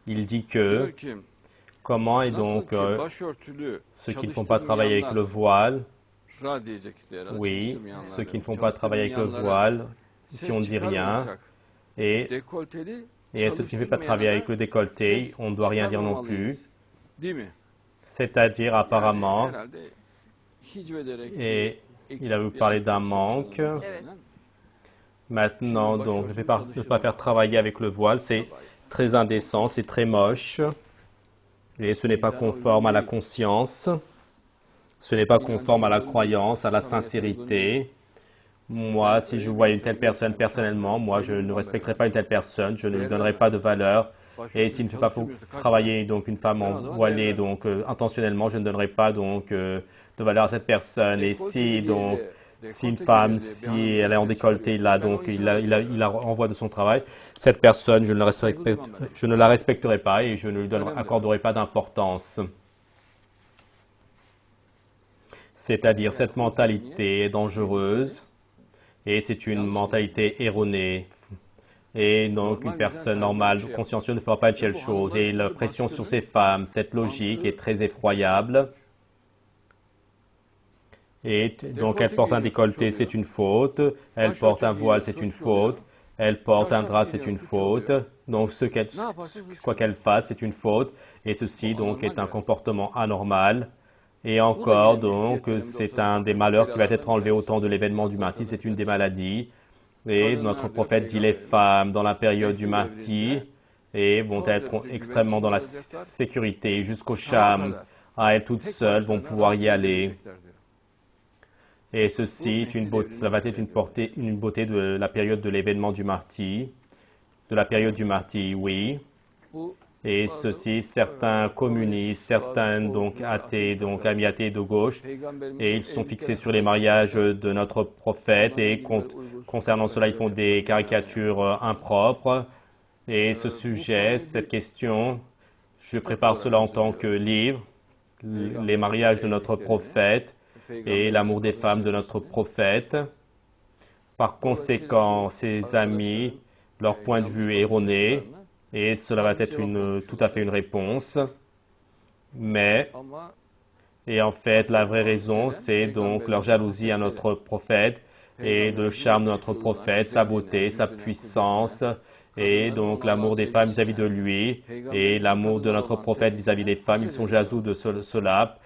Il dit Diyor que ki comment est nasıl donc ki başörtülü ceux qui ne font pas travailler avec le çalıştırmayanlara voile, diyecekti herhalde oui, ceux çalıştırmayanlar qui ne demek. font pas travailler avec le Çalıştırmayanlara voile, ici on ses ne dit rien, çıkarmamışsak et, dekolteli et ceux qui ne veulent pas travailler çalıştırmayana avec le da décolleté, ses on ne doit rien dire non plus. çıkarmamalıyız. Değil mi? C'est-à-dire Yani apparemment, herhalde hicvederek bir et il a voulu eksikliğe parler d'un gitmek çok manque. canının Evet. muhtemelen. Maintenant, Çünkü donc, başörtülü ne pas faire çalıştırmayanlar travailler avec le voile, c'est çok ayıp. très Çok indécent, c'est sıkıntı. très moche, et ce n'est pas Vicdana uygun conforme à la değil. conscience, ce n'est pas İnanca conforme à la uygun değil. croyance, à la İslamiyet'e uygun değil. sincérité. Moi, Ben si je öyle vois birini une telle personne seveceksem, personnellement, şahsen moi, je ne saygımdan respecterai bererim. pas une telle personne, je ne lui Değer donnerai vermem. pas de valeur. Et s'il Başörtülü ne fait pas çalıştırmıyorsa kaçma. travailler donc une femme Ben en adama değer voilée, vermem. donc intentionnellement, je ne donnerai pas donc de valeur à cette personne. Et si Dekolteli diye donc de si une dekolte femme, geliyor diye bir si hanım elle est en gençleri décolleté, çağırıyorsa là, ben donc onu için ayrılıyorum. il la renvoie de son travail, cette personne, Saygı duymam ben ona. je ne la respecterai pas et je ne lui Önem de vermem. accorderai pas d'importance. C'est-à-dire, Yani cette o zihniyet mentalité est tehlikeli, dangereuse et c'est une yanlış bir zihniyet. mentalité erronée. Et donc, une Normal vicdan personne sahibi böyle bir normale, şey yapmaz. consciencieuse, ne fera pas une Ve telle bu chose. hanımlar Et için la bir pression sur baskıdır. ces femmes, cette logique est Mantığı très çok effroyable. yanlıştır. Et donc, elle Dekolte porte un giyiyor suç décolleté, oluyor. c'est une faute. Elle porte Başörtü un voile, giyiyor c'est une suç oluyor. faute. Elle porte un Çarşaf drap, c'est giyiyor une suç faute. oluyor. Donc, Ne yaparsa suç quoi qu'elle oluyor. fasse, c'est une faute. Et ceci, Bu donc, anormal est bir un harekettir. comportement anormal. Et Bu da encore, yine donc, mülkiyet döneminde c'est ortadan un des kalkacak malheurs qui va être belalardan bir enlevé au tanesi temps de olsun. l'événement du martyr. Hastalıkların C'est une des kendisi. maladies. Et notre Kadınlar diyor prophète dit les Peygamberimiz femmes dans la période du Mehdi martyr devrinde et vont son être derece extrêmement güvençli dans la kalacaklar. sécurité jusqu'au Sabaha Cham. kadar. À elles toutes Tek seules vont başlarına pouvoir y rahatça aller. gidebilecekler diyor. Et Bu ceci est une Mehdi beauté, devrinde cela va bize être yapıyorlar. une beauté de la période de l'événement du martyr. De la période du martyr, oui. Bu Et bazı ceci, certains communistes, komünist, bazı certains donc solcular, athées, ateist donc amis arkadaşlar athées de gauche, et Peygamberimizin ils sont fixés evliliklere sur les kafayı mariages takmışlar. de notre prophète Onların et evlilikleri uygunsuz concernant cela, ils fotoğrafları font des yapıyorlar, bilmem ne caricatures yapıyorlar falan. impropres. Et ce Bu sujet, konuyu cette bir question, je kitap prépare olarak cela en tant que hazırlıyorum. livre, les Peygamberimizin mariages de notre evliliklerini prophète ve et Peygamberimizin l'amour des kadın femmes de notre sevgisini. prophète. Par Dolayısıyla conséquent, bu ses amis, arkadaşların leur point de yanlış vue est bakış erroné, açılarına et cela va tam bir être cevap olmuş tout à fait une olacak. réponse. Mais, Ama et en fait, la asıl vraie bağlı raison, neden c'est donc leur Peygamberimizin jalousie à hasetleri. notre prophète et le Peygamberimizin charme de notre yakışıklılığına, prophète, sa güzelliğine, beauté, sa gücüne, puissance, kudretine, et kadınların donc ona olan l'amour des femmes vis-à-vis sevgisine, de lui et Peygamberimizin l'amour de kadınlara notre olan prophète vis-à-vis sevgisine des femmes. Ils haset sont ediyorlar. jaloux de cela